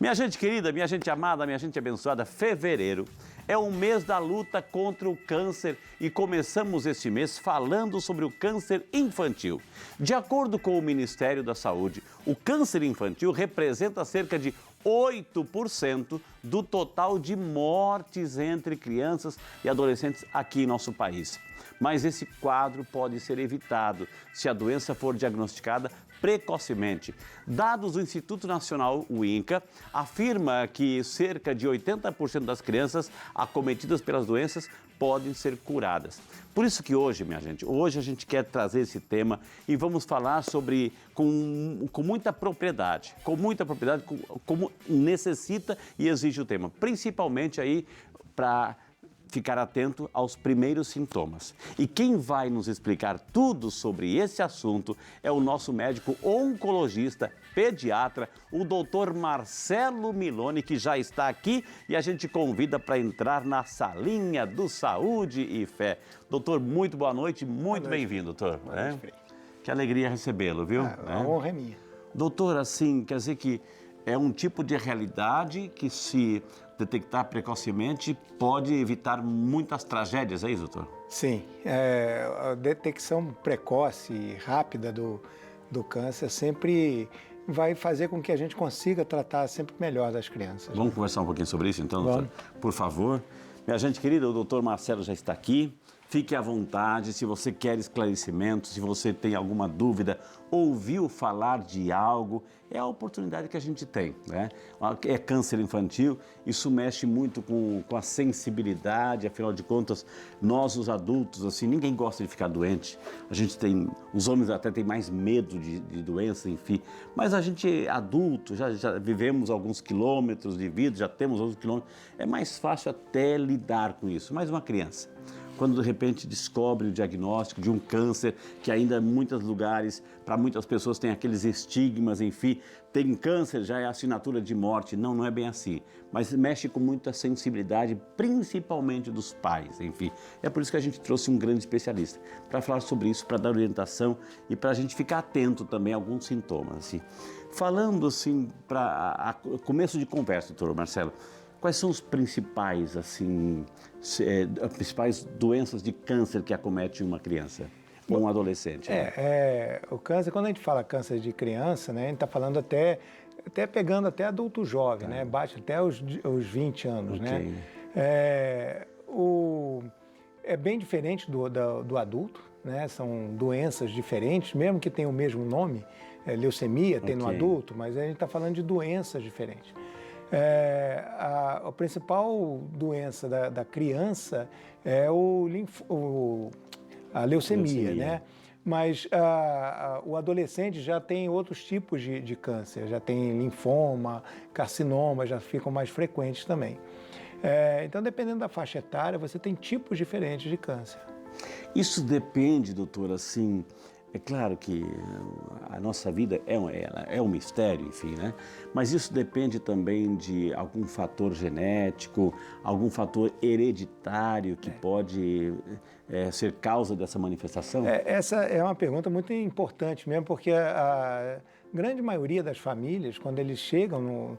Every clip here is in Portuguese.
Minha gente querida, minha gente amada, minha gente abençoada, fevereiro é o mês da luta contra o câncer e começamos este mês falando sobre o câncer infantil. De acordo com o Ministério da Saúde, o câncer infantil representa cerca de 8% do total de mortes entre crianças e adolescentes aqui em nosso país. Mas esse quadro pode ser evitado se a doença for diagnosticada precocemente. Dados do Instituto Nacional, o INCA, afirma que cerca de 80% das crianças acometidas pelas doenças podem ser curadas. Por isso que hoje, minha gente, hoje a gente quer trazer esse tema e vamos falar sobre com muita propriedade, como necessita e exige o tema, principalmente aí para ficar atento aos primeiros sintomas. E quem vai nos explicar tudo sobre esse assunto é o nosso médico oncologista, pediatra, o Dr. Marcelo Miloni, que já está aqui e a gente convida para entrar na salinha do Saúde e Fé. Doutor, muito boa noite, muito bem-vindo, doutor. Boa noite, Frei. Que alegria recebê-lo, viu? A honra é minha. Doutor, assim, quer dizer que é um tipo de realidade que, se detectar precocemente, pode evitar muitas tragédias, é isso, doutor? Sim, a detecção precoce e rápida do câncer sempre vai fazer com que a gente consiga tratar sempre melhor das crianças. Vamos conversar um pouquinho sobre isso, então, doutor? Por favor. Minha gente querida, o doutor Marcelo já está aqui. Fique à vontade, se você quer esclarecimento, se você tem alguma dúvida, ouviu falar de algo, é a oportunidade que a gente tem, né? É câncer infantil, isso mexe muito com a sensibilidade, afinal de contas, nós os adultos, assim, ninguém gosta de ficar doente, os homens até têm mais medo de doença, enfim, mas a gente adulto, já vivemos alguns quilômetros de vida, já temos outros quilômetros, é mais fácil até lidar com isso, mas uma criança, quando de repente descobre o diagnóstico de um câncer, que ainda em muitos lugares, para muitas pessoas tem aqueles estigmas, enfim, tem câncer, já é assinatura de morte. Não, não é bem assim, mas mexe com muita sensibilidade, principalmente dos pais, enfim. É por isso que a gente trouxe um grande especialista, para falar sobre isso, para dar orientação e para a gente ficar atento também a alguns sintomas, assim. Falando assim, para começo de conversa, doutor Marcelo, quais são os principais, assim, as principais doenças de câncer que acomete uma criança ou um adolescente? O câncer, quando a gente fala câncer de criança, né, a gente está falando até pegando até adulto jovem, né, bate até os 20 anos, né? É bem diferente do adulto, né? São doenças diferentes, mesmo que tenham o mesmo nome, leucemia tem no adulto, mas a gente está falando de doenças diferentes. A principal doença da criança é a leucemia, né? Mas o adolescente já tem outros tipos de câncer, já tem linfoma, carcinoma, já ficam mais frequentes também. Então, dependendo da faixa etária, você tem tipos diferentes de câncer. Isso depende, doutor, assim, é claro que a nossa vida é um mistério, enfim, né? Mas isso depende também de algum fator genético, algum fator hereditário que pode ser causa dessa manifestação? Essa é uma pergunta muito importante mesmo, porque a grande maioria das famílias, quando eles chegam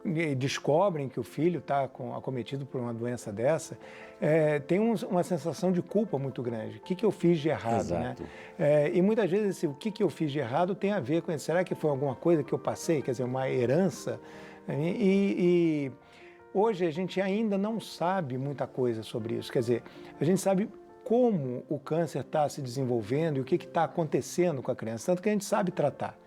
e descobrem que o filho está acometido por uma doença dessa, tem uma sensação de culpa muito grande. O que eu fiz de errado? Exato. Né? E muitas vezes o que eu fiz de errado tem a ver com isso. Será que foi alguma coisa que eu passei, quer dizer, uma herança? E hoje a gente ainda não sabe muita coisa sobre isso. Quer dizer, a gente sabe como o câncer está se desenvolvendo e o que está acontecendo com a criança, tanto que a gente sabe tratar.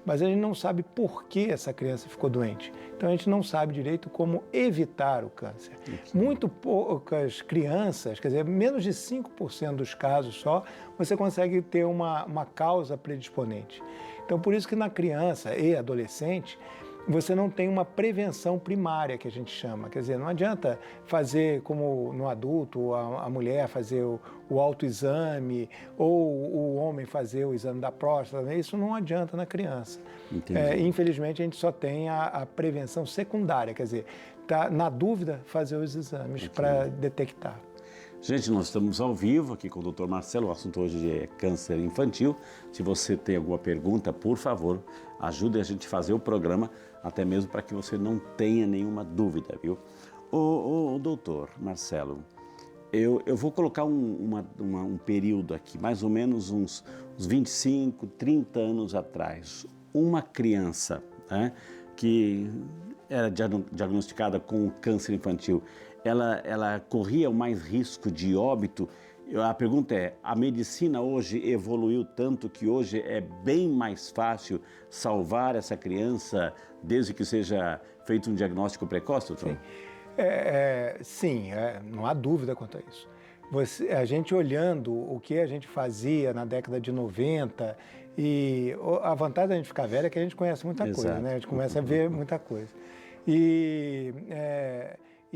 Mas a gente não sabe por que essa criança ficou doente. Então a gente não sabe direito como evitar o câncer. Muito poucas crianças, quer dizer, menos de 5% dos casos só, você consegue ter uma causa predisponente. Então por isso que na criança e adolescente, você não tem uma prevenção primária, que a gente chama. Quer dizer, não adianta fazer como no adulto, a mulher fazer o autoexame ou o homem fazer o exame da próstata. Isso não adianta na criança. Infelizmente, a gente só tem a prevenção secundária, quer dizer, tá, na dúvida, fazer os exames para detectar. Gente, nós estamos ao vivo aqui com o Dr. Marcelo, o assunto hoje é câncer infantil. Se você tem alguma pergunta, por favor, ajude a gente a fazer o programa, até mesmo para que você não tenha nenhuma dúvida, viu? Ô doutor Marcelo, eu vou colocar um período aqui, mais ou menos uns 25, 30 anos atrás. Uma criança, né, que era diagnosticada com câncer infantil, ela corria mais risco de óbito? A pergunta é, a medicina hoje evoluiu tanto que hoje é bem mais fácil salvar essa criança desde que seja feito um diagnóstico precoce, doutor? Sim, não há dúvida quanto a isso. A gente olhando o que a gente fazia na década de 90, e a vantagem da gente ficar velha é que a gente conhece muita coisa, né? A gente começa a ver muita coisa. E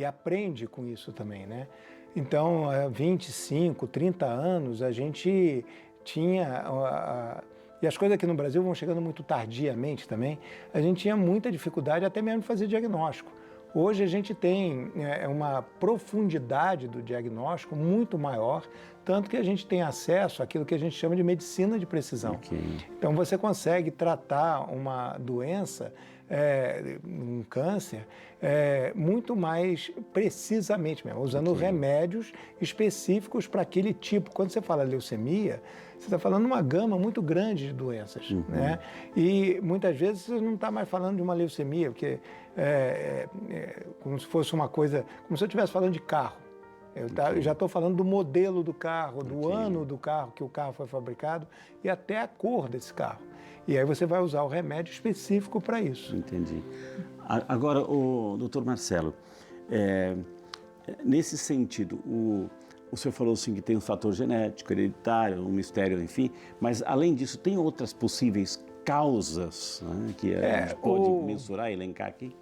aprende com isso também, né? Então, há 25, 30 anos, a gente tinha... E as coisas aqui no Brasil vão chegando muito tardiamente também. A gente tinha muita dificuldade até mesmo de fazer diagnóstico. Hoje a gente tem uma profundidade do diagnóstico muito maior, tanto que a gente tem acesso àquilo que a gente chama de medicina de precisão. Okay. Então você consegue tratar uma doença, um câncer, muito mais precisamente mesmo, usando remédios específicos para aquele tipo. Quando você fala leucemia, você está falando uma gama muito grande de doenças, né? E muitas vezes você não está mais falando de uma leucemia, porque como se fosse uma coisa, como se eu estivesse falando de carro. Eu já estou falando do modelo do carro, do ano do carro que o carro foi fabricado e até a cor desse carro. E aí você vai usar o remédio específico para isso. Entendi. Agora, o doutor Marcelo, nesse sentido, o senhor falou assim que tem um fator genético, hereditário, um mistério, enfim, mas além disso, tem outras possíveis causas, né, que a gente pode mensurar e elencar aqui?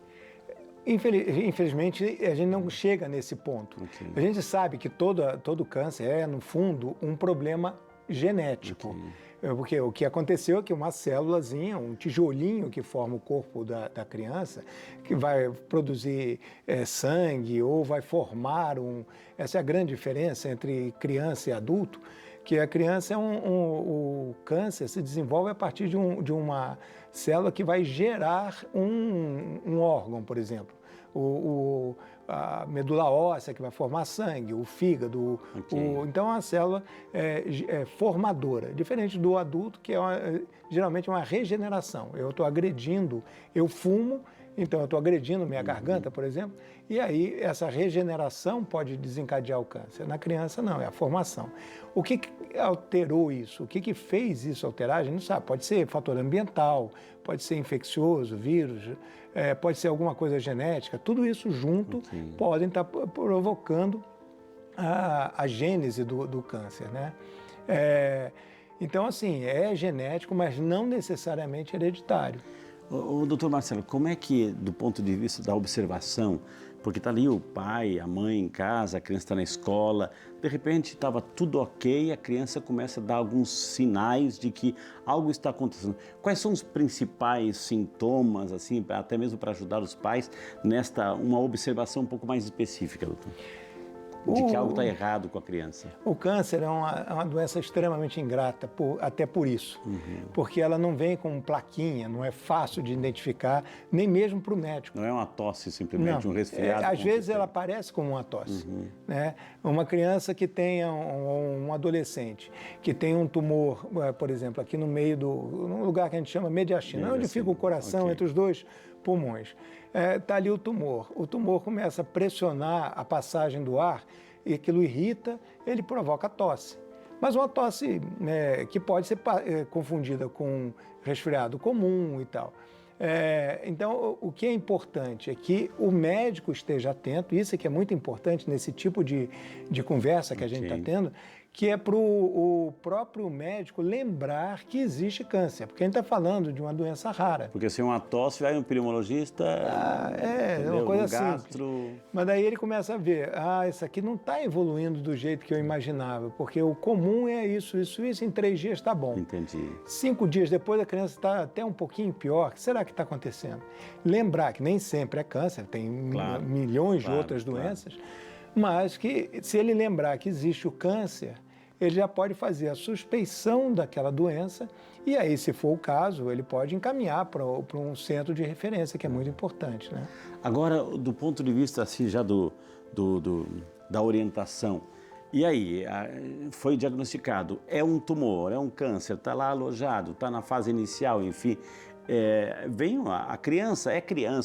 Infelizmente, a gente não chega nesse ponto. Okay. A gente sabe que todo câncer é, no fundo, um problema genético. Okay. Porque o que aconteceu é que uma célulazinha, um tijolinho que forma o corpo da criança, que vai produzir sangue ou vai formar Essa é a grande diferença entre criança e adulto, que a criança o câncer se desenvolve a partir de uma célula que vai gerar um órgão, por exemplo. A medula óssea, que vai formar sangue, o fígado. Okay. Então, é uma célula formadora, diferente do adulto, que é geralmente uma regeneração. Eu estou agredindo, eu fumo, então eu estou agredindo minha garganta, por exemplo, e aí essa regeneração pode desencadear o câncer. Na criança, não, é a formação. O que alterou isso? O que fez isso alterar? A gente não sabe. Pode ser fator ambiental, pode ser infeccioso, vírus, pode ser alguma coisa genética. Tudo isso junto podem estar provocando a gênese do câncer, né? Então, assim, é genético, mas não necessariamente hereditário. O doutor Marcelo, como é que, do ponto de vista da observação, porque está ali o pai, a mãe em casa, a criança está na escola, de repente estava tudo ok, a criança começa a dar alguns sinais de que algo está acontecendo. Quais são os principais sintomas, assim, até mesmo para ajudar os pais uma observação um pouco mais específica, doutor? De que algo está errado com a criança. O câncer é uma doença extremamente ingrata, até por isso. Porque ela não vem com plaquinha, não é fácil de identificar, nem mesmo para o médico. Não é uma tosse, simplesmente, um resfriado. Às vezes ela aparece como uma tosse. Né? Uma criança que tenha um adolescente, que tem um tumor, por exemplo, aqui no meio num lugar que a gente chama mediastina, onde fica o coração entre os dois pulmões. Está ali o tumor. O tumor começa a pressionar a passagem do ar e aquilo irrita, ele provoca tosse. Mas uma tosse que pode ser confundida com resfriado comum e tal. Então, o que é importante é que o médico esteja atento, isso é que é muito importante nesse tipo de conversa que a gente está tendo, que é para o próprio médico lembrar que existe câncer, porque a gente está falando de uma doença rara. Porque se é uma tosse, vai um pneumologista, é uma coisa gastro... simples. Mas daí ele começa a ver, isso aqui não está evoluindo do jeito que eu imaginava, porque o comum é isso, em 3 dias está bom. Entendi. 5 dias depois a criança está até um pouquinho pior, o que será que está acontecendo? Lembrar que nem sempre é câncer, tem milhões de outras doenças, mas que se ele lembrar que existe o câncer, ele já pode fazer a suspeição daquela doença e aí, se for o caso, ele pode encaminhar para um centro de referência, que é muito importante, né? Agora, do ponto de vista assim, já da orientação, e aí, foi diagnosticado, é um tumor, é um câncer, está lá alojado, está na fase inicial, enfim, vem a criança,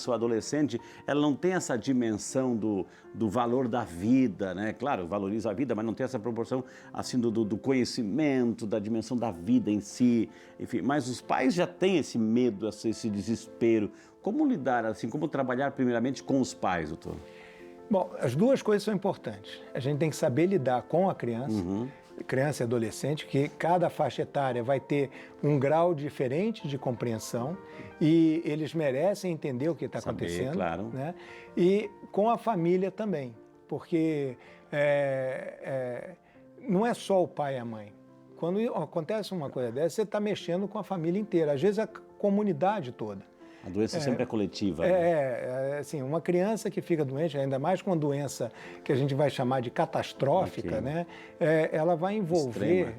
o adolescente, ela não tem essa dimensão do valor da vida, né? Claro, valoriza a vida, mas não tem essa proporção assim do conhecimento, da dimensão da vida em si, enfim. Mas os pais já têm esse medo, esse desespero. Como lidar assim, como trabalhar primeiramente com os pais, doutor? Bom, as duas coisas são importantes. A gente tem que saber lidar com a criança, criança e adolescente, que cada faixa etária vai ter um grau diferente de compreensão e eles merecem entender o que está acontecendo. Claro. Né? E com a família também, porque não é só o pai e a mãe. Quando acontece uma coisa dessa, você está mexendo com a família inteira, às vezes a comunidade toda. A doença sempre é coletiva. Assim, uma criança que fica doente, ainda mais com uma doença que a gente vai chamar de catastrófica, né? Ela vai envolver,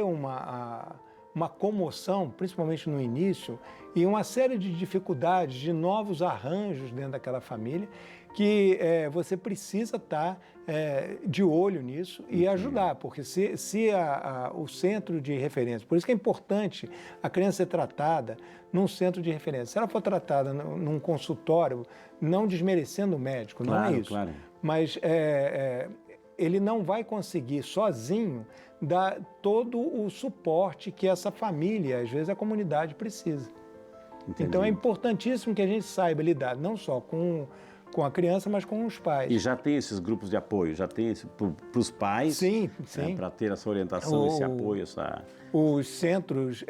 uma comoção, principalmente no início, e uma série de dificuldades, de novos arranjos dentro daquela família, que você precisa estar de olho nisso e ajudar, porque se o centro de referência, por isso que é importante a criança ser tratada num centro de referência. Se ela for tratada num consultório, não desmerecendo o médico, claro, não é isso, claro. Mas ele não vai conseguir sozinho dar todo o suporte que essa família, às vezes a comunidade precisa. Entendi. Então é importantíssimo que a gente saiba lidar não só com a criança, mas com os pais. E já tem esses grupos de apoio, já tem para os pais, sim. Para ter essa orientação, esse apoio, Os centros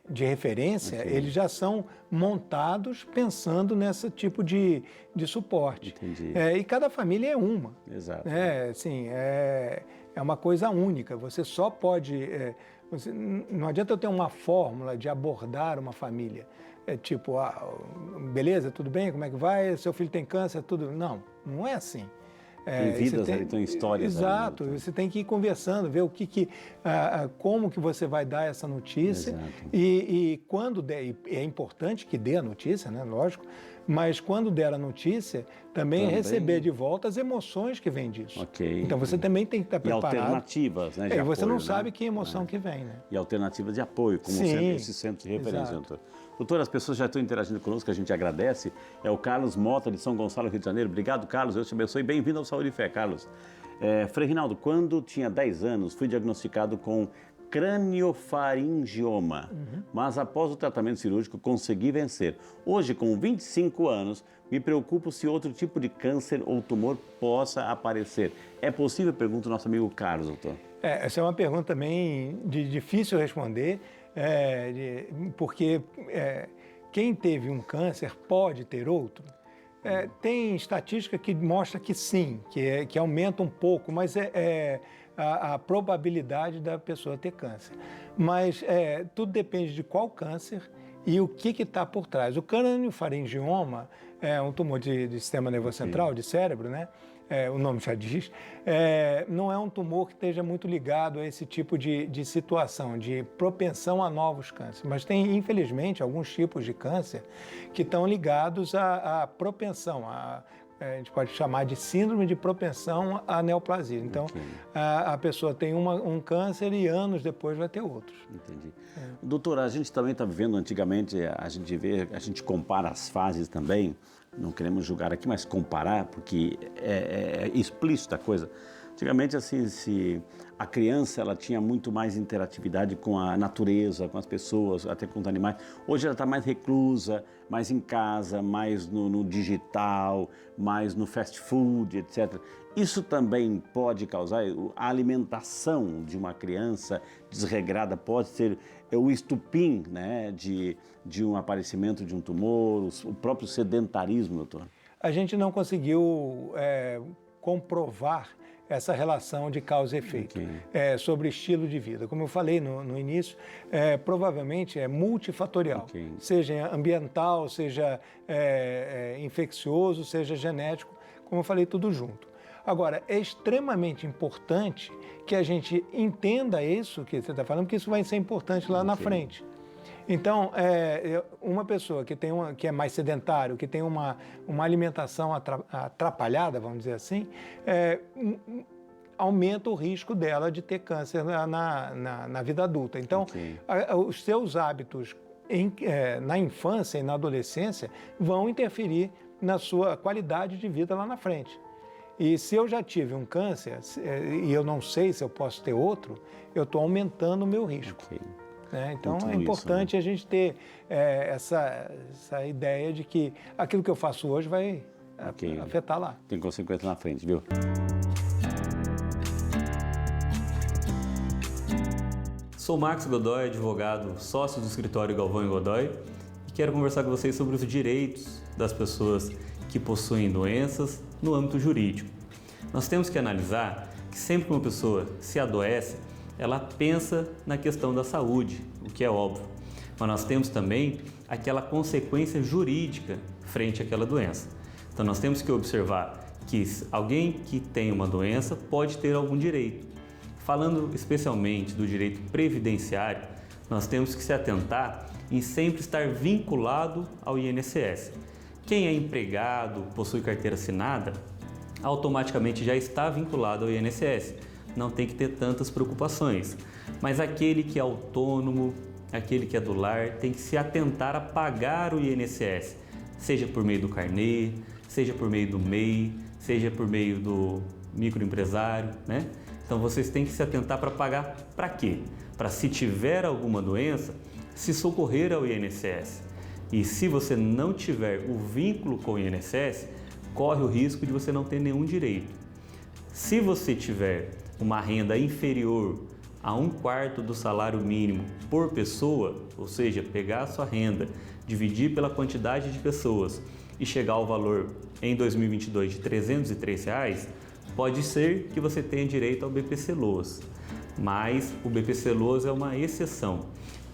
de referência, eles já são montados pensando nesse tipo de suporte. Entendi. E cada família é uma. Exato. É uma coisa única. Você só pode... não adianta eu ter uma fórmula de abordar uma família. Tipo, beleza, tudo bem, como é que vai? Seu filho tem câncer, tudo... Não é assim. Tem vidas ali, tem histórias. Exato, ali, você tem que ir conversando, ver como que você vai dar essa notícia. Exato. E quando der, é importante que dê a notícia, né? Lógico, mas quando der a notícia, também receber de volta as emoções que vêm disso. Ok. Então você também tem que estar preparado. E alternativas, né? E você apoio, não sabe que emoção que vem, né? E alternativas de apoio, como sempre esse centro de referência. Exato. Doutor, as pessoas já estão interagindo conosco, a gente agradece. É o Carlos Mota, de São Gonçalo, Rio de Janeiro. Obrigado, Carlos. Deus te abençoe. Bem-vindo ao Saúde e Fé, Carlos. Frei Rinaldo, quando tinha 10 anos, fui diagnosticado com craniofaringioma, mas após o tratamento cirúrgico consegui vencer. Hoje, com 25 anos, me preocupo se outro tipo de câncer ou tumor possa aparecer. É possível? Pergunta o nosso amigo Carlos, doutor. Essa é uma pergunta também difícil responder, porque quem teve um câncer pode ter outro? Tem estatística que mostra que sim, que aumenta um pouco, mas a probabilidade da pessoa ter câncer. Mas tudo depende de qual câncer e o que está por trás. O craniofaringioma é um tumor de sistema nervoso central, de cérebro, né? O nome já diz, não é um tumor que esteja muito ligado a esse tipo de situação, de propensão a novos cânceres. Mas tem, infelizmente, alguns tipos de câncer que estão ligados à propensão, a gente pode chamar de síndrome de propensão à neoplasia. Então, a pessoa tem um câncer e anos depois vai ter outros. Entendi. Doutora, a gente também está vivendo, antigamente, a gente compara as fases também, não queremos julgar aqui, mas comparar, porque é explícita a coisa. Antigamente, assim, a criança ela tinha muito mais interatividade com a natureza, com as pessoas, até com os animais. Hoje ela está mais reclusa, mais em casa, mais no digital, mais no fast food, etc. Isso também pode causar, a alimentação de uma criança desregrada pode ser o estupim, né, de um aparecimento de um tumor, o próprio sedentarismo, doutor? A gente não conseguiu comprovar essa relação de causa e efeito sobre estilo de vida. Como eu falei no início, provavelmente é multifatorial, seja ambiental, seja infeccioso, seja genético. como eu falei, tudo junto. Agora, é extremamente importante que a gente entenda isso que você está falando, porque isso vai ser importante lá na frente. Então, uma pessoa que é mais sedentário, que tem uma alimentação atrapalhada, vamos dizer assim, aumenta o risco dela de ter câncer na vida adulta. Então, os seus hábitos na infância e na adolescência vão interferir na sua qualidade de vida lá na frente. E se eu já tive um câncer e eu não sei se eu posso ter outro, eu estou aumentando o meu risco. Então, é importante a gente ter essa ideia de que aquilo que eu faço hoje vai afetar lá. Tem consequência na frente, viu? Sou Max Godoy, advogado, sócio do escritório Galvão e Godoy, e quero conversar com vocês sobre os direitos das pessoas que possuem doenças no âmbito jurídico. Nós temos que analisar que sempre que uma pessoa se adoece, ela pensa na questão da saúde, o que é óbvio, mas nós temos também aquela consequência jurídica frente àquela doença. Então nós temos que observar que alguém que tem uma doença pode ter algum direito. Falando especialmente do direito previdenciário, nós temos que se atentar em sempre estar vinculado ao INSS. Quem é empregado, possui carteira assinada, automaticamente já está vinculado ao INSS. Não tem que ter tantas preocupações. Mas aquele que é autônomo, aquele que é do lar, tem que se atentar a pagar o INSS, seja por meio do carnê, seja por meio do MEI, seja por meio do microempresário, né? Então vocês têm que se atentar para pagar para quê? Para, se tiver alguma doença, se socorrer ao INSS. E se você não tiver o vínculo com o INSS, corre o risco de você não ter nenhum direito. Se você tiver uma renda inferior a 1/4 do salário mínimo por pessoa, ou seja, pegar a sua renda, dividir pela quantidade de pessoas e chegar ao valor em 2022 de R$ 303, pode ser que você tenha direito ao BPC-Loas, mas o BPC-Loas é uma exceção,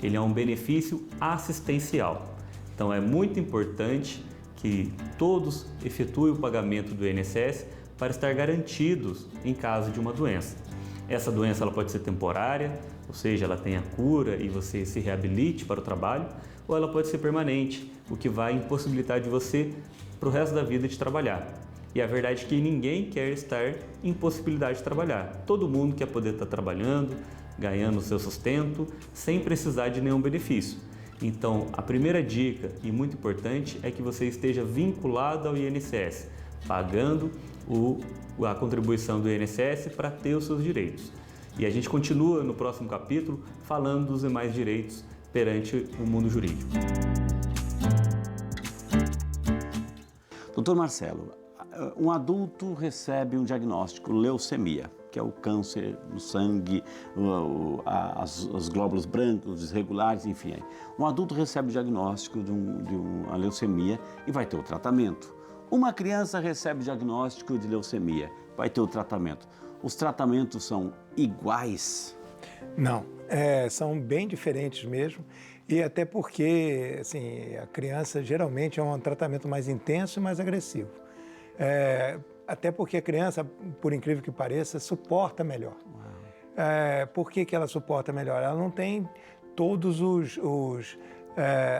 ele é um benefício assistencial. Então é muito importante que todos efetuem o pagamento do INSS para estar garantidos em caso de uma doença. Essa doença ela pode ser temporária, ou seja, ela tem a cura e você se reabilite para o trabalho, ou ela pode ser permanente, o que vai impossibilitar de você para o resto da vida de trabalhar. E a verdade é que ninguém quer estar em possibilidade de trabalhar. Todo mundo quer poder estar trabalhando, ganhando o seu sustento, sem precisar de nenhum benefício. Então, a primeira dica, e muito importante, é que você esteja vinculado ao INSS, pagando a contribuição do INSS para ter os seus direitos. E a gente continua no próximo capítulo falando dos demais direitos perante o mundo jurídico. Doutor Marcelo, um adulto recebe um diagnóstico, leucemia, que é o câncer no sangue, os glóbulos brancos, desregulares, enfim. Um adulto recebe o diagnóstico de uma leucemia e vai ter o tratamento. Uma criança recebe o diagnóstico de leucemia, vai ter o tratamento. Os tratamentos são iguais? Não, são bem diferentes mesmo. E até porque assim, a criança geralmente é um tratamento mais intenso e mais agressivo. Até porque a criança, por incrível que pareça, suporta melhor. Por que ela suporta melhor? Ela não tem todos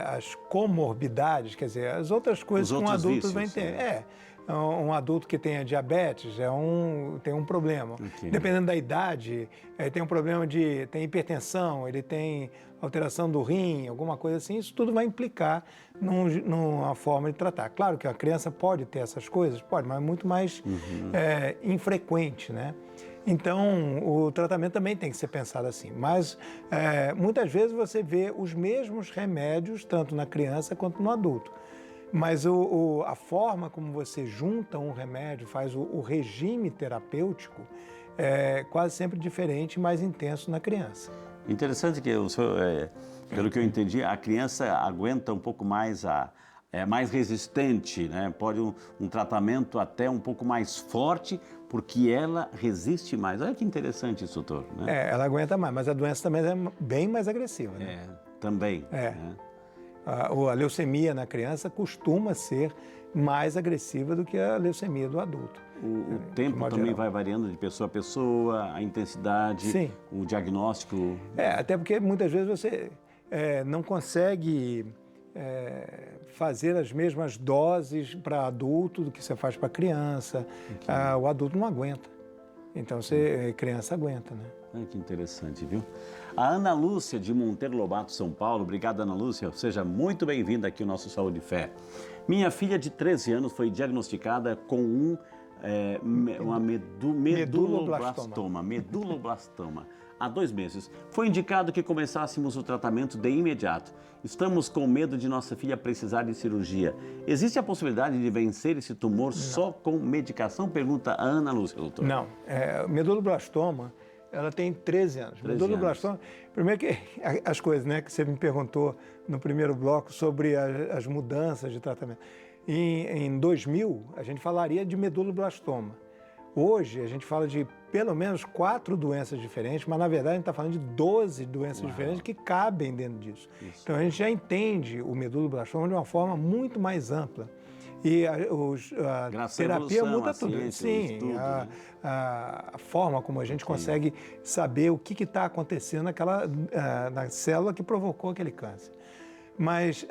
as comorbidades, quer dizer, as outras coisas que um adulto vai ter. Um adulto que tenha diabetes tem um problema. Okay. Dependendo da idade, tem um problema tem hipertensão, ele tem alteração do rim, alguma coisa assim, isso tudo vai implicar numa forma de tratar. Claro que a criança pode ter essas coisas, pode, mas é muito mais infrequente, né? Então, o tratamento também tem que ser pensado assim. Mas, muitas vezes você vê os mesmos remédios, tanto na criança quanto no adulto. Mas a forma como você junta um remédio, faz o regime terapêutico, é quase sempre diferente e mais intenso na criança. Interessante que o senhor, pelo que eu entendi, a criança aguenta um pouco mais, é mais resistente, né? Pode um tratamento até um pouco mais forte, porque ela resiste mais. Olha que interessante isso, doutor. Né? Ela aguenta mais, mas a doença também é bem mais agressiva, né? Também. Né? ou a leucemia na criança costuma ser mais agressiva do que a leucemia do adulto. O tempo também geral. vai variando de pessoa a pessoa, a intensidade, Sim. o diagnóstico. Até porque muitas vezes você não consegue fazer as mesmas doses para adulto do que você faz para criança. O adulto não aguenta. Então, criança aguenta, né? Ai, que interessante, viu? A Ana Lúcia, de Monteiro Lobato, São Paulo. Obrigado, Ana Lúcia. Seja muito bem-vinda aqui ao nosso Saúde e Fé. Minha filha de 13 anos foi diagnosticada com uma meduloblastoma há 2 meses. Foi indicado que começássemos o tratamento de imediato. Estamos com medo de nossa filha precisar de cirurgia. Existe a possibilidade de vencer esse tumor só com medicação? Pergunta a Ana Lúcia, doutor. Não. Meduloblastoma, ela tem 13 anos. Meduloblastoma, primeiro que as coisas, né, que você me perguntou no primeiro bloco sobre as mudanças de tratamento. Em 2000, a gente falaria de meduloblastoma. Hoje, a gente fala de pelo menos 4 doenças diferentes, mas na verdade a gente está falando de 12 doenças diferentes que cabem dentro disso. Isso. Então a gente já entende o meduloblastoma de uma forma muito mais ampla. E a terapia muda tudo. Sim, a forma como a gente consegue saber o que está acontecendo na célula que provocou aquele câncer. Mas,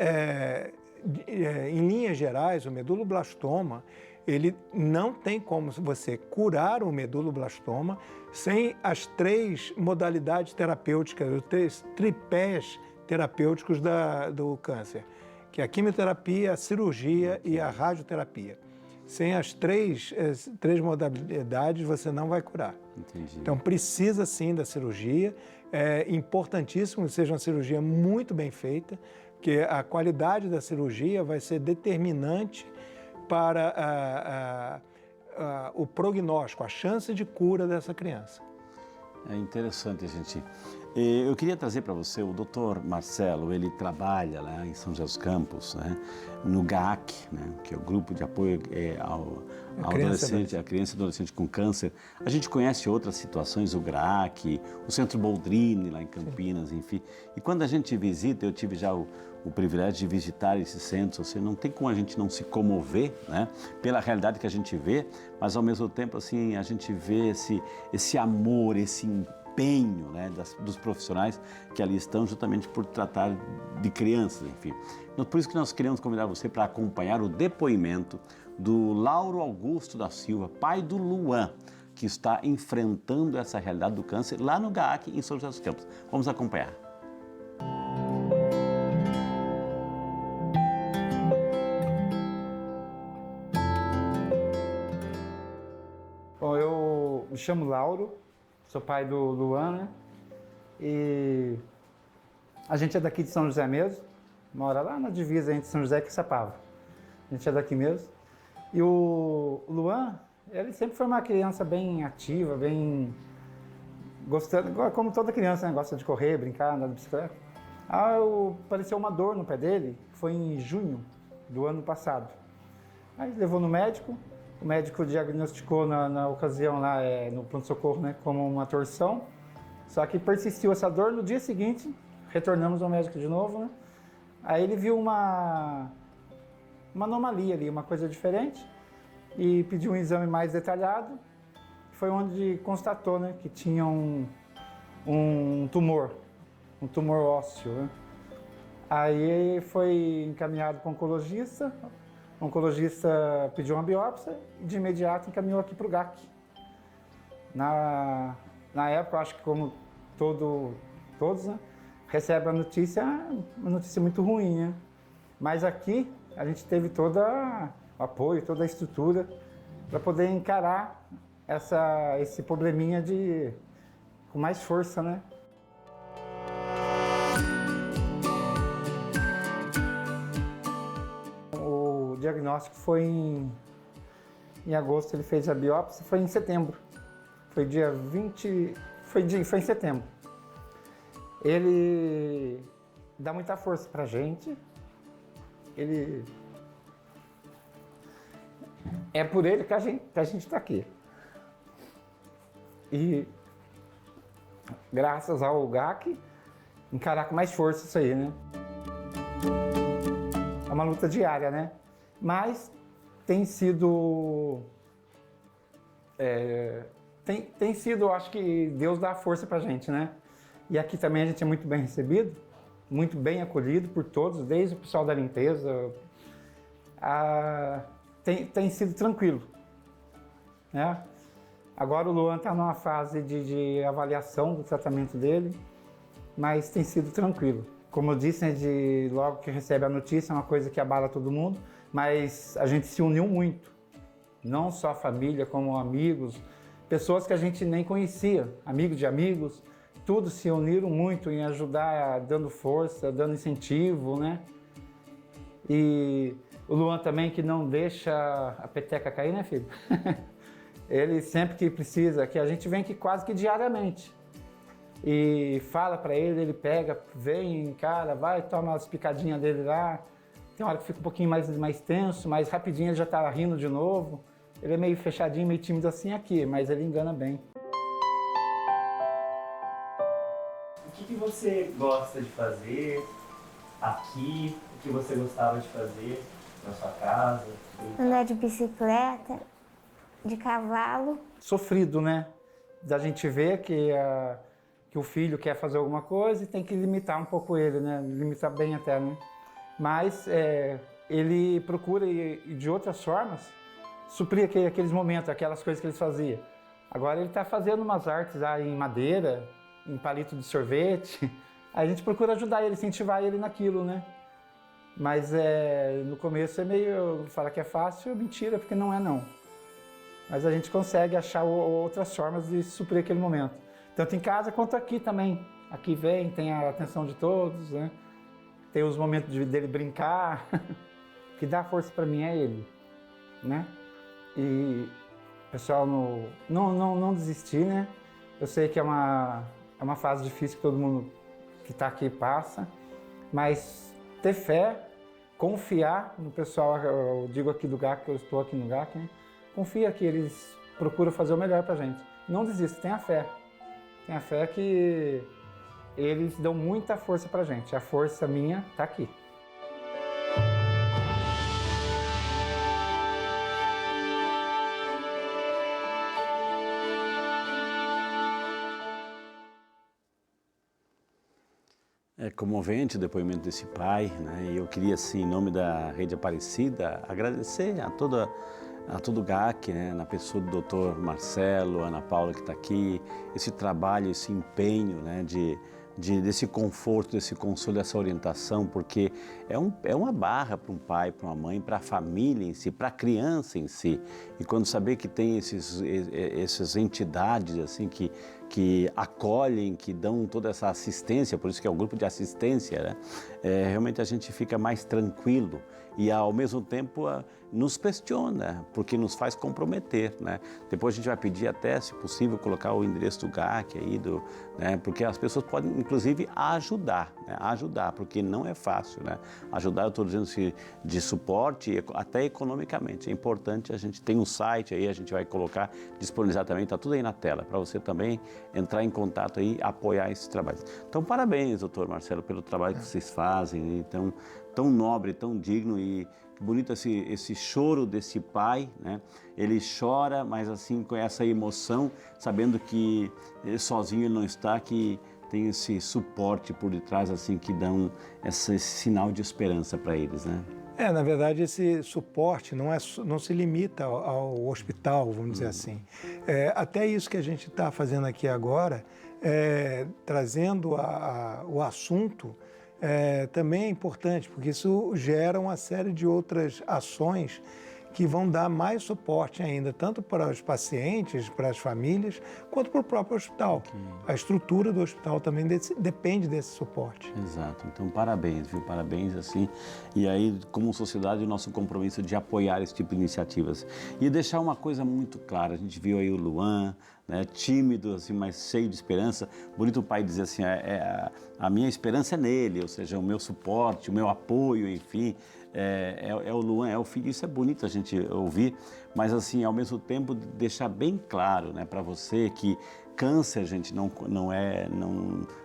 em linhas gerais, o meduloblastoma, ele não tem como você curar o meduloblastoma sem as 3 modalidades terapêuticas, os 3 tripés terapêuticos do câncer, que é a quimioterapia, a cirurgia e a radioterapia. Sem as três modalidades, você não vai curar. Entendi. Então, precisa sim da cirurgia. É importantíssimo que seja uma cirurgia muito bem feita, porque a qualidade da cirurgia vai ser determinante para o prognóstico, a chance de cura dessa criança. É interessante, gente. Eu queria trazer para você o Dr. Marcelo. Ele trabalha lá em São José dos Campos, né, no GAC, né, que é o Grupo de Apoio ao Adolescente, a Criança e Adolescente com Câncer. A gente conhece outras situações, o GRAC, o Centro Boldrini, lá em Campinas, enfim. E quando a gente visita, eu tive já o privilégio de visitar esses centros, assim, não tem como a gente não se comover, né, pela realidade que a gente vê, mas ao mesmo tempo, assim, a gente vê esse amor, esse empenho, né, dos profissionais que ali estão justamente por tratar de crianças, enfim. Então, por isso que nós queremos convidar você para acompanhar o depoimento do Lauro Augusto da Silva, pai do Luan, que está enfrentando essa realidade do câncer lá no GAC, em São José dos Campos. Vamos acompanhar. Bom, eu me chamo Lauro, sou pai do Luan, né? E a gente é daqui de São José mesmo, mora lá na divisa entre São José e Quixapava. A gente é daqui mesmo. E o Luan, ele sempre foi uma criança bem ativa, bem gostando, como toda criança, né? Gosta de correr, brincar, andar de bicicleta. Apareceu uma dor no pé dele, foi em junho do ano passado. Aí levou no médico. O médico diagnosticou na ocasião lá, no pronto-socorro, né, como uma torção. Só que persistiu essa dor. No dia seguinte, retornamos ao médico de novo, né? Aí ele viu uma anomalia ali, uma coisa diferente, e pediu um exame mais detalhado. Foi onde constatou, né, que tinha um tumor ósseo, né? Aí foi encaminhado para o oncologista. O oncologista pediu uma biópsia e de imediato encaminhou aqui para o GAC. Na época, acho que como todos, né, recebe a notícia, uma notícia muito ruim, né? Mas aqui a gente teve todo o apoio, toda a estrutura para poder encarar esse probleminha com mais força, né? O diagnóstico foi em agosto, ele fez a biópsia, foi em setembro. Foi dia 20, foi em setembro. Ele dá muita força pra gente. É por ele que a gente tá aqui. E graças ao GAC, encarar com mais força isso aí, né? é uma luta diária, né? Mas tem sido, eu acho que Deus dá força pra gente, né? E aqui também a gente é muito bem recebido, muito bem acolhido por todos, desde o pessoal da limpeza. Tem sido tranquilo, né? Agora o Luan está numa fase de avaliação do tratamento dele, mas tem sido tranquilo. Como eu disse, né, logo que recebe a notícia, é uma coisa que abala todo mundo, mas a gente se uniu muito. Não só a família, como amigos, pessoas que a gente nem conhecia, amigos de amigos, todos se uniram muito em ajudar, dando força, dando incentivo, né? E o Luan também, que não deixa a peteca cair, né, filho? Ele sempre que precisa, que a gente vem aqui quase que diariamente. E fala pra ele, ele pega, vem, cara, vai, toma as picadinhas dele lá. Tem hora que fica um pouquinho mais tenso, mas rapidinho ele já tá rindo de novo. Ele é meio fechadinho, meio tímido assim aqui, mas ele engana bem. O que você gosta de fazer aqui? O que você gostava de fazer na sua casa? Andar de bicicleta, de cavalo. Sofrido, né? Da gente ver que o filho quer fazer alguma coisa e tem que limitar um pouco ele, né? Limitar bem até, né? Mas ele procura, de outras formas, suprir aqueles momentos, aquelas coisas que ele fazia. Agora ele está fazendo umas artes em madeira, em palito de sorvete. A gente procura ajudar ele, incentivar ele naquilo, né? Mas no começo é meio... Fala que é fácil, mentira, porque não é não. Mas a gente consegue achar outras formas de suprir aquele momento. Tanto em casa quanto aqui também. Aqui vem, tem a atenção de todos, né? Tem os momentos dele brincar. O que dá força para mim é ele, né? E pessoal, não desistir, né? Eu sei que é uma fase difícil que todo mundo que está aqui passa, mas ter fé, confiar no pessoal, eu digo aqui do GAC, que eu estou aqui no GAC, né? Confia que eles procuram fazer o melhor pra gente. Não desista, tenha fé. Tenha fé que eles dão muita força pra gente. A força minha tá aqui. É comovente o depoimento desse pai, né? E eu queria, assim, em nome da Rede Aparecida, agradecer a todo o GAC, né? Na pessoa do Dr. Marcelo, Ana Paula que está aqui, esse trabalho, esse empenho, né? Desse conforto, desse consolo, dessa orientação, porque é uma barra para um pai, para uma mãe, para a família em si, para a criança em si. E quando saber que tem essas entidades assim que acolhem, que dão toda essa assistência, por isso que é o grupo de assistência, né? Realmente a gente fica mais tranquilo e ao mesmo tempo nos questiona, porque nos faz comprometer, né? Depois a gente vai pedir até, se possível, colocar o endereço do GAC aí, né? Porque as pessoas podem, inclusive, ajudar, né? Ajudar, porque não é fácil, né? Ajudar, eu estou dizendo de suporte, até economicamente. É importante, a gente tem um site aí, a gente vai colocar, disponibilizar também, está tudo aí na tela, para você também entrar em contato aí, apoiar esse trabalho. Então, parabéns, doutor Marcelo, pelo trabalho que vocês fazem, então, tão nobre, tão digno e bonito esse choro desse pai, né? Ele chora, mas assim com essa emoção, sabendo que sozinho ele não está, que tem esse suporte por detrás, assim, que dão esse sinal de esperança para eles, né? Na verdade, esse suporte não se limita ao hospital, vamos dizer assim. Até isso que a gente está fazendo aqui agora, trazendo o assunto, também é importante, porque isso gera uma série de outras ações que vão dar mais suporte ainda, tanto para os pacientes, para as famílias, quanto para o próprio hospital. A estrutura do hospital também depende desse suporte. Exato. Então, parabéns, viu? Parabéns, assim. E aí, como sociedade, o nosso compromisso é de apoiar esse tipo de iniciativas. E deixar uma coisa muito clara, a gente viu aí o Luan, né, tímido, assim, mas cheio de esperança. Bonito o pai dizer assim, a minha esperança é nele, ou seja, o meu suporte, o meu apoio, enfim. É o Luan, é o filho, isso é bonito a gente ouvir, mas assim, ao mesmo tempo deixar bem claro, né, para você que Câncer, gente,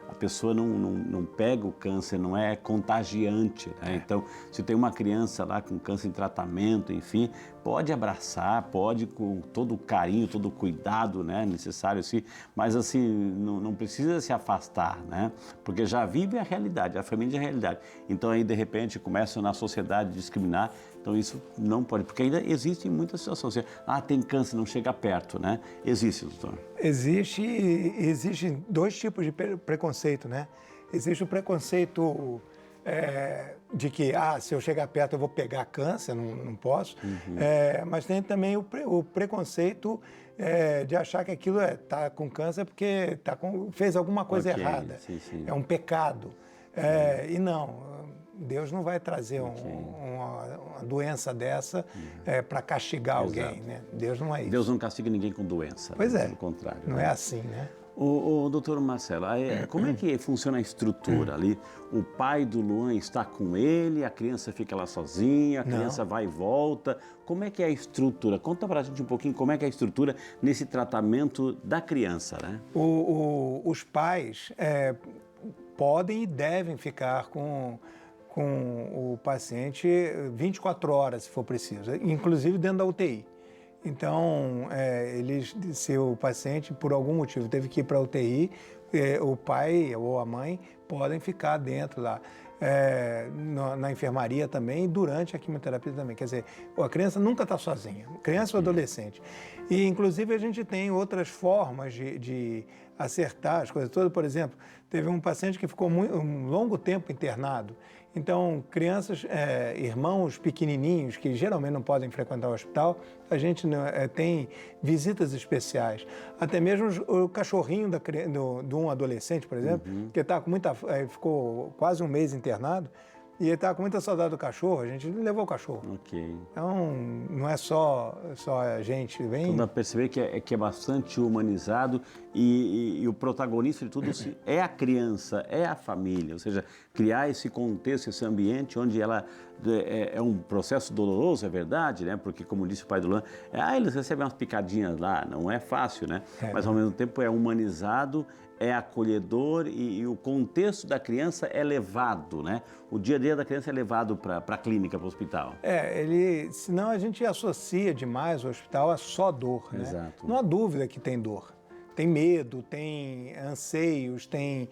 a pessoa não pega o câncer, não é contagiante, né? Então, se tem uma criança lá com câncer em tratamento, enfim, pode abraçar, pode com todo o carinho, todo o cuidado, né, necessário, assim, mas assim, não precisa se afastar, né? Porque já vive a realidade, a família é a realidade. Então, aí, de repente, começam na sociedade a discriminar. Então isso não pode, porque ainda existem muitas situações. Tem câncer, não chega perto, né? Existe, doutor? Existem dois tipos de preconceito, né? Existe o preconceito de que, se eu chegar perto eu vou pegar câncer, não posso. Mas tem também o preconceito de achar que aquilo tá com câncer porque fez alguma coisa errada. Sim. É um pecado. E não. Deus não vai trazer uma doença dessa para castigar alguém, né? Deus não é isso. Deus não castiga ninguém com doença. Pois é. Pelo contrário. Não é assim, né? O doutor Marcelo, como é que funciona a estrutura ali? O pai do Luan está com ele, a criança fica lá sozinha, a criança vai e volta. Como é que é a estrutura? Conta pra gente um pouquinho como é que é a estrutura nesse tratamento da criança, né? Os pais podem e devem ficar com o paciente 24 horas, se for preciso, inclusive dentro da UTI. Então, se o paciente, por algum motivo, teve que ir para a UTI, o pai ou a mãe podem ficar dentro lá. Na enfermaria também e durante a quimioterapia também. Quer dizer, a criança nunca está sozinha, criança ou adolescente. E, inclusive, a gente tem outras formas de acertar as coisas todas. Por exemplo, teve um paciente que ficou um longo tempo internado. Então, crianças, irmãos pequenininhos, que geralmente não podem frequentar o hospital, a gente tem visitas especiais. Até mesmo o cachorrinho de um adolescente, por exemplo, que ficou quase um mês internado, e ele estava com muita saudade do cachorro, a gente levou o cachorro. Ok. Então, não é só a gente, vem... Então dá para perceber que é bastante humanizado e o protagonista de tudo é a criança, é a família. Ou seja, criar esse contexto, esse ambiente onde ela é um processo doloroso, é verdade, né? Porque, como disse o pai do Luan, eles recebem umas picadinhas lá, não é fácil, né? Mas, ao mesmo tempo, é humanizado, é acolhedor e o contexto da criança é levado, né? O dia a dia da criança é levado para a clínica, para o hospital. Senão a gente associa demais o hospital a só dor, né? Exato. Não há dúvida que tem dor. Tem medo, tem anseios, tem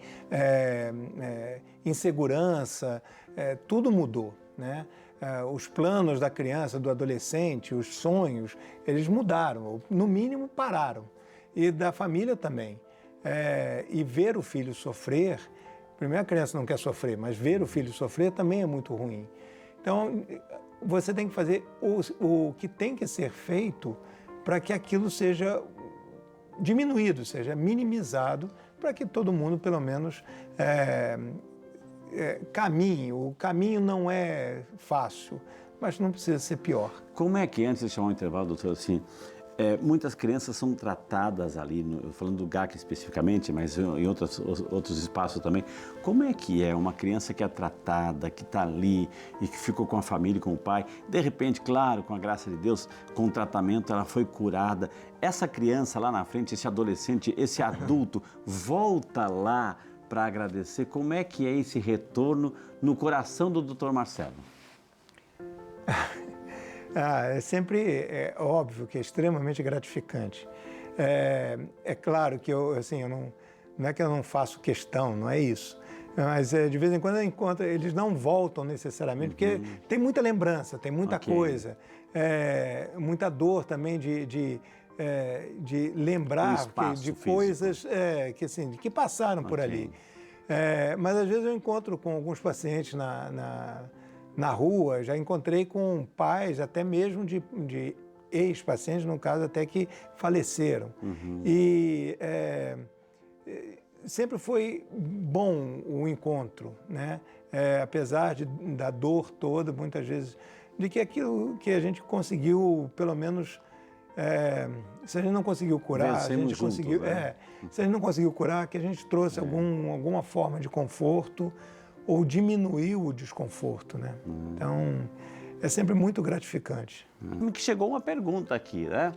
insegurança, tudo mudou, né? Os planos da criança, do adolescente, os sonhos, eles mudaram, ou no mínimo pararam. E da família também. E ver o filho sofrer, primeiro a criança não quer sofrer, mas ver o filho sofrer também é muito ruim. Então, você tem que fazer o que tem que ser feito para que aquilo seja diminuído, seja minimizado, para que todo mundo, pelo menos, caminhe. O caminho não é fácil, mas não precisa ser pior. Como é que, antes de chamar o intervalo, doutor, assim, muitas crianças são tratadas ali, falando do GAC especificamente, mas em outros espaços também. Como é que é uma criança que é tratada, que está ali e que ficou com a família, com o pai? De repente, claro, com a graça de Deus, com o tratamento, ela foi curada. Essa criança lá na frente, esse adolescente, esse adulto, volta lá para agradecer. Como é que é esse retorno no coração do Dr. Marcelo? É óbvio que é extremamente gratificante. É claro que eu não é que eu não faço questão, não é isso. Mas de vez em quando eu encontro, eles não voltam necessariamente, porque tem muita lembrança, tem muita coisa, muita dor também de lembrar de coisas que passaram por ali. Mas às vezes eu encontro com alguns pacientes na rua, já encontrei com pais até mesmo de ex-pacientes, no caso até que faleceram. E sempre foi bom o encontro, né? Apesar da dor toda, muitas vezes, de que aquilo que a gente conseguiu, pelo menos, se a gente não conseguiu curar, Vencemos a gente juntos, conseguiu, né? se a gente não conseguiu curar, que a gente trouxe alguma forma de conforto ou diminuiu o desconforto, né? Então, é sempre muito gratificante. Que chegou uma pergunta aqui, né?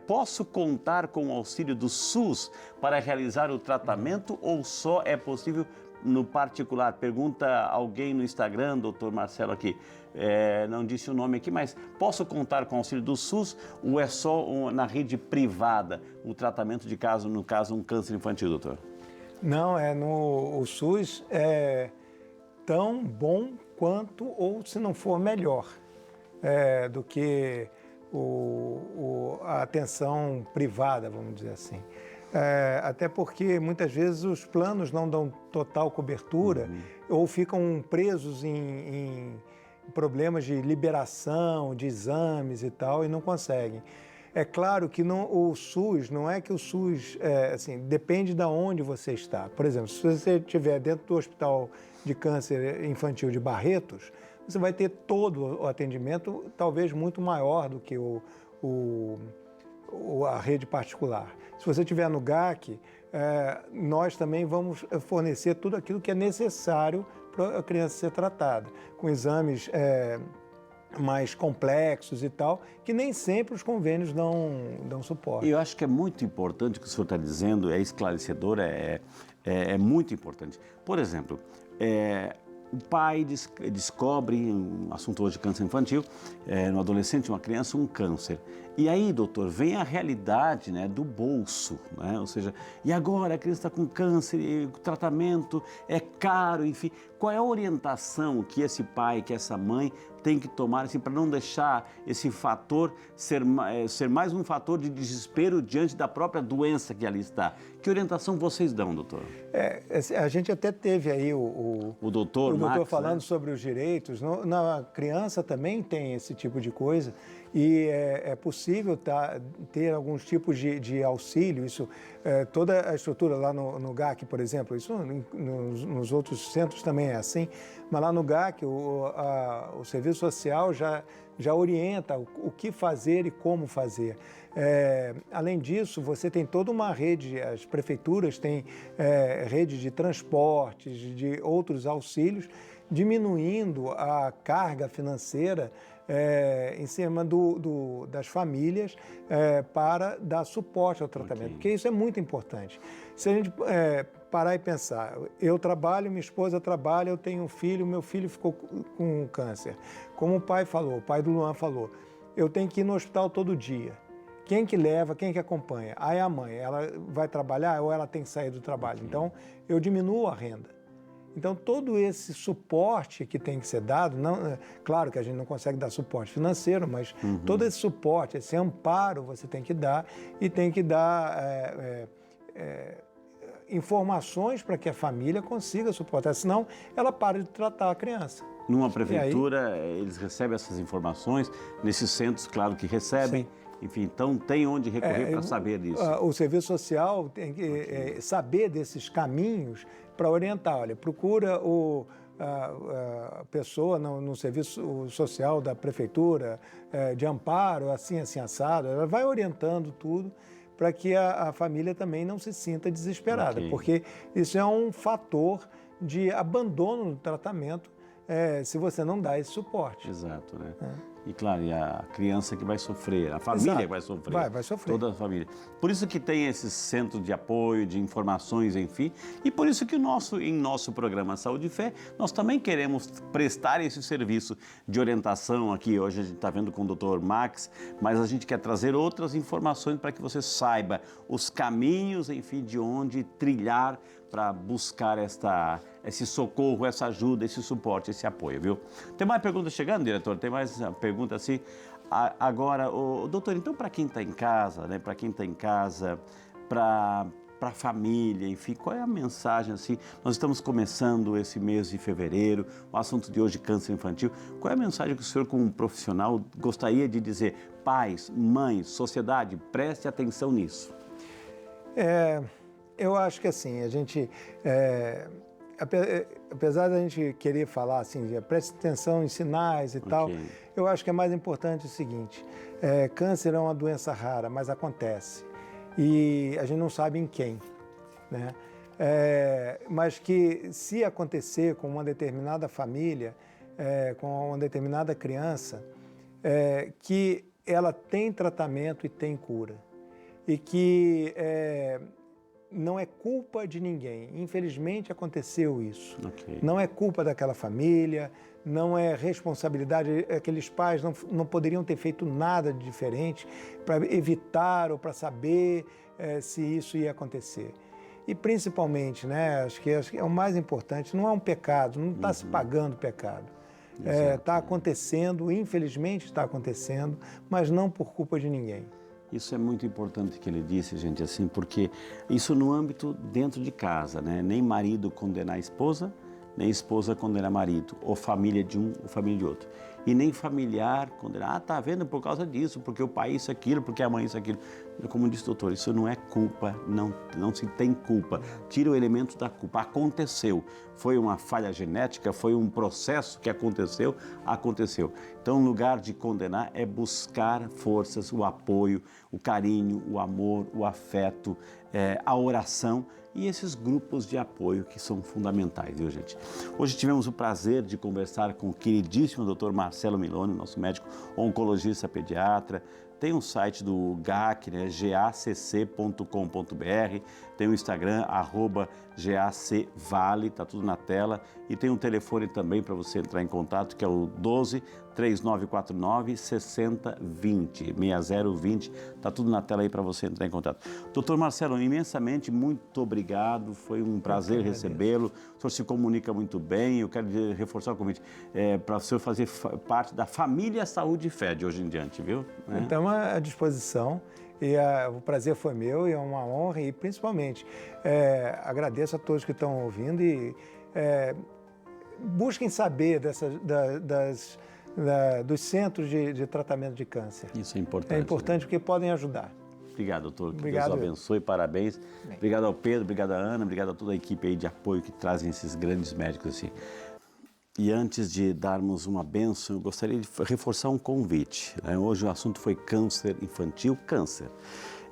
Posso contar com o auxílio do SUS para realizar o tratamento ou só é possível no particular? Pergunta alguém no Instagram, doutor Marcelo aqui. Não disse o nome aqui, mas posso contar com o auxílio do SUS ou é só na rede privada o tratamento de caso, no caso, um câncer infantil, doutor? Não, o SUS é tão bom quanto, ou se não for melhor, do que a atenção privada, vamos dizer assim. Até porque muitas vezes os planos não dão total cobertura ou ficam presos em problemas de liberação, de exames e tal, e não conseguem. É claro que o SUS, não é que o SUS, assim, depende de onde você está. Por exemplo, se você estiver dentro do Hospital de Câncer Infantil de Barretos, você vai ter todo o atendimento, talvez muito maior do que a rede particular. Se você estiver no GAC, nós também vamos fornecer tudo aquilo que é necessário para a criança ser tratada, com exames mais complexos e tal, que nem sempre os convênios dão suporte. Eu acho que é muito importante o que o senhor está dizendo, é esclarecedor, é muito importante. Por exemplo, o pai descobre, um assunto hoje de câncer infantil, no adolescente, uma criança, um câncer. E aí, doutor, vem a realidade, né, do bolso, né? Ou seja, e agora a criança está com câncer, e o tratamento é caro, enfim. Qual é a orientação que esse pai, que essa mãe tem que tomar assim, para não deixar esse fator ser mais um fator de desespero diante da própria doença que ali está? Que orientação vocês dão, doutor? A gente até teve aí o doutor Max, falando, né, sobre os direitos. Na criança também tem esse tipo de coisa e é possível ter alguns tipos de auxílio. Isso, toda a estrutura lá no GAC, por exemplo, isso nos outros centros também é assim, mas lá no GAC o serviço social já orienta o que fazer e como fazer. Além disso, você tem toda uma rede, as prefeituras têm rede de transportes, de outros auxílios, diminuindo a carga financeira em cima das famílias para dar suporte ao tratamento, porque isso é muito importante. Se a gente parar e pensar, eu trabalho, minha esposa trabalha, eu tenho um filho, meu filho ficou com câncer. Como o pai do Luan falou, eu tenho que ir no hospital todo dia. Quem que leva, quem que acompanha? Aí a mãe, ela vai trabalhar ou ela tem que sair do trabalho. Então, eu diminuo a renda. Então, todo esse suporte que tem que ser dado, claro que a gente não consegue dar suporte financeiro, mas todo esse suporte, esse amparo você tem que dar e tem que dar informações para que a família consiga suportar, senão ela para de tratar a criança. Numa prefeitura, eles recebem essas informações, nesses centros, claro que recebem. Sim. Enfim, então tem onde recorrer para saber disso. O serviço social tem que saber desses caminhos para orientar. Olha, procura a pessoa no serviço social da prefeitura, de amparo, assim assado. Ela vai orientando tudo para que a família também não se sinta desesperada, porque isso é um fator de abandono no tratamento se você não dá esse suporte. Exato, né? E claro, e a criança que vai sofrer, a família que vai sofrer. Vai sofrer. Toda a família. Por isso que tem esses centros de apoio, de informações, enfim. E por isso que em nosso programa Saúde e Fé, nós também queremos prestar esse serviço de orientação aqui. Hoje a gente está vendo com o Dr. Max, mas a gente quer trazer outras informações para que você saiba os caminhos, enfim, de onde trilhar para buscar esse socorro, essa ajuda, esse suporte, esse apoio, viu? Tem mais perguntas chegando, diretor? Tem mais pergunta assim? Agora, doutor, então para quem está em casa, né? Para quem está em casa, para a família, enfim, qual é a mensagem assim? Nós estamos começando esse mês de fevereiro, o assunto de hoje, câncer infantil. Qual é a mensagem que o senhor, como profissional, gostaria de dizer? Pais, mães, sociedade, preste atenção nisso. Eu acho que assim, a gente, apesar da gente querer falar assim, preste atenção em sinais e tal, eu acho que é mais importante o seguinte, câncer é uma doença rara, mas acontece. E a gente não sabe em quem, né? Mas que se acontecer com uma determinada família, com uma determinada criança, que ela tem tratamento e tem cura. E que não é culpa de ninguém. Infelizmente aconteceu isso. Ok. Não é culpa daquela família, não é responsabilidade, aqueles pais não poderiam ter feito nada de diferente para evitar ou para saber se isso ia acontecer. E principalmente, né, acho que é o mais importante, não é um pecado, não está se pagando pecado. Está acontecendo, infelizmente está acontecendo, mas não por culpa de ninguém. Isso é muito importante que ele disse, gente, assim, porque isso no âmbito dentro de casa, né? Nem marido condenar a esposa, nem esposa condenar marido, ou família de um, ou família de outro. E nem familiar condenar, tá vendo, por causa disso, porque o pai isso, aquilo, porque a mãe isso, aquilo. Como disse o doutor, isso não é culpa, não se tem culpa. Tira o elemento da culpa. Aconteceu. Foi uma falha genética, foi um processo que aconteceu. Então, o lugar de condenar é buscar forças, o apoio, o carinho, o amor, o afeto, a oração e esses grupos de apoio que são fundamentais, viu, gente? Hoje tivemos o prazer de conversar com o queridíssimo Dr. Marcelo Miloni, nosso médico oncologista pediatra. Tem um site do GAC, né, gacc.com.br, tem o Instagram, @gacvale, tá tudo na tela, e tem um telefone também para você entrar em contato, que é o 12-3949-6020, tá tudo na tela aí para você entrar em contato. Doutor Marcelo, imensamente muito obrigado, foi um prazer recebê-lo, o senhor se comunica muito bem, eu quero reforçar o convite para o senhor fazer parte da família Saúde e Fé de hoje em diante, viu? Então, à disposição, e o prazer foi meu e é uma honra, e principalmente agradeço a todos que estão ouvindo e busquem saber dos centros de tratamento de câncer. Isso é importante. É importante, né? Porque podem ajudar. Obrigado, doutor. Que Obrigado. Deus o abençoe, parabéns. Bem. Obrigado ao Pedro, obrigado à Ana, obrigado a toda a equipe aí de apoio que trazem esses grandes médicos assim. E antes de darmos uma bênção, eu gostaria de reforçar um convite, né? Hoje o assunto foi câncer infantil, câncer.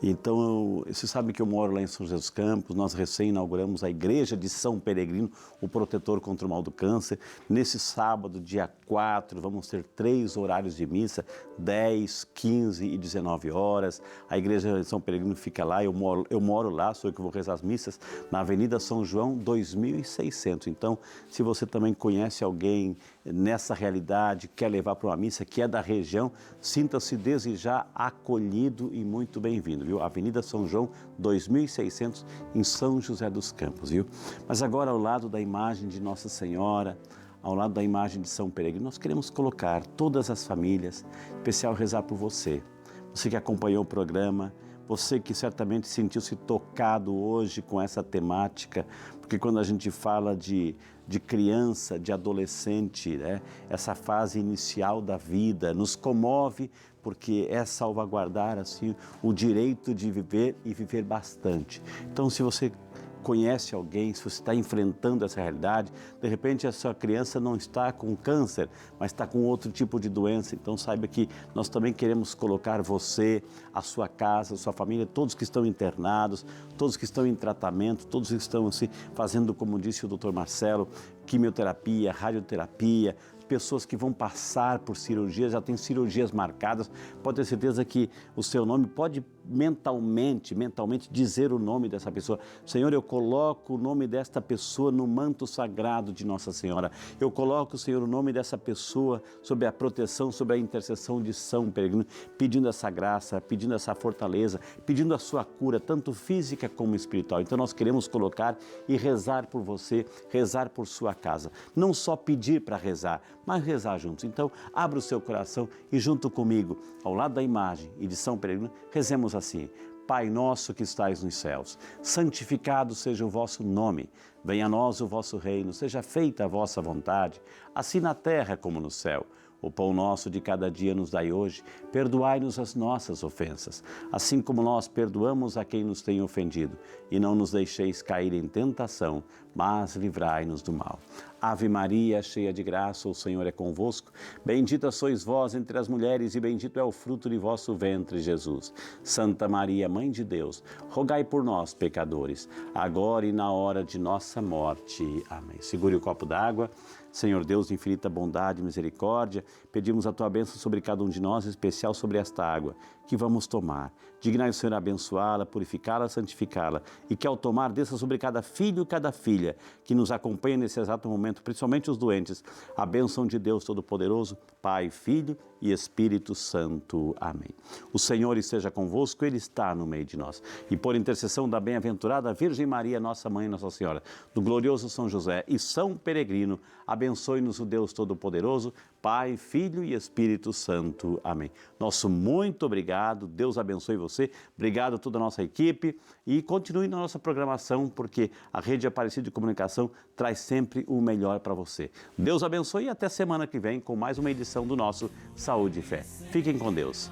Então, você sabe que eu moro lá em São José dos Campos, nós recém-inauguramos a Igreja de São Peregrino, o protetor contra o mal do câncer. Nesse sábado, dia 4, vamos ter 3 horários de missa, 10, 15 e 19 horas. A Igreja de São Peregrino fica lá, eu moro lá, sou eu que vou rezar as missas, na Avenida São João, 2600. Então, se você também conhece alguém nessa realidade, quer levar para uma missa, que é da região, sinta-se desde já acolhido e muito bem-vindo, viu? Avenida São João, 2600, em São José dos Campos, viu? Mas agora, ao lado da imagem de Nossa Senhora, ao lado da imagem de São Peregrino, nós queremos colocar todas as famílias, em especial rezar por você. Você que acompanhou o programa, você que certamente sentiu-se tocado hoje com essa temática, porque quando a gente fala de criança, de adolescente, né, essa fase inicial da vida nos comove, porque é salvaguardar assim o direito de viver e viver bastante. Então, se você conhece alguém, se você está enfrentando essa realidade, de repente a sua criança não está com câncer, mas está com outro tipo de doença, então saiba que nós também queremos colocar você, a sua casa, a sua família, todos que estão internados, todos que estão em tratamento, todos que estão assim, fazendo, como disse o Dr. Marcelo, quimioterapia, radioterapia, pessoas que vão passar por cirurgias, já tem cirurgias marcadas, pode ter certeza que o seu nome pode mentalmente dizer o nome dessa pessoa. Senhor, eu coloco o nome desta pessoa no manto sagrado de Nossa Senhora. Eu coloco, Senhor, o nome dessa pessoa sob a proteção, sob a intercessão de São Peregrino, pedindo essa graça, pedindo essa fortaleza, pedindo a sua cura, tanto física como espiritual. Então nós queremos colocar e rezar por você, rezar por sua casa. Não só pedir para rezar, mas rezar juntos. Então, abra o seu coração e junto comigo, ao lado da imagem e de São Peregrino, rezemos assim: Pai nosso que estais nos céus, santificado seja o vosso nome. Venha a nós o vosso reino, seja feita a vossa vontade, assim na terra como no céu. O pão nosso de cada dia nos dai hoje, perdoai-nos as nossas ofensas, assim como nós perdoamos a quem nos tem ofendido. E não nos deixeis cair em tentação, mas livrai-nos do mal. Ave Maria, cheia de graça, o Senhor é convosco. Bendita sois vós entre as mulheres e bendito é o fruto de vosso ventre, Jesus. Santa Maria, Mãe de Deus, rogai por nós, pecadores, agora e na hora de nossa morte. Amém. Segure o copo d'água. Senhor Deus de infinita bondade e misericórdia, pedimos a Tua bênção sobre cada um de nós, em especial sobre esta água que vamos tomar. Dignai o Senhor abençoá-la, purificá-la, santificá-la, e que ao tomar desça sobre cada filho e cada filha que nos acompanha nesse exato momento, principalmente os doentes, a bênção de Deus Todo-Poderoso, Pai, Filho e Espírito Santo. Amém. O Senhor esteja convosco, Ele está no meio de nós. E por intercessão da bem-aventurada Virgem Maria, nossa Mãe, Nossa Senhora, do glorioso São José e São Peregrino, abençoe-nos o Deus Todo-Poderoso, Pai, Filho e Espírito Santo. Amém. Nosso muito obrigado, Deus abençoe você, obrigado a toda a nossa equipe e continue na nossa programação, porque a Rede Aparecida de Comunicação traz sempre o melhor para você. Deus abençoe e até semana que vem com mais uma edição do nosso Saúde e Fé. Fiquem com Deus.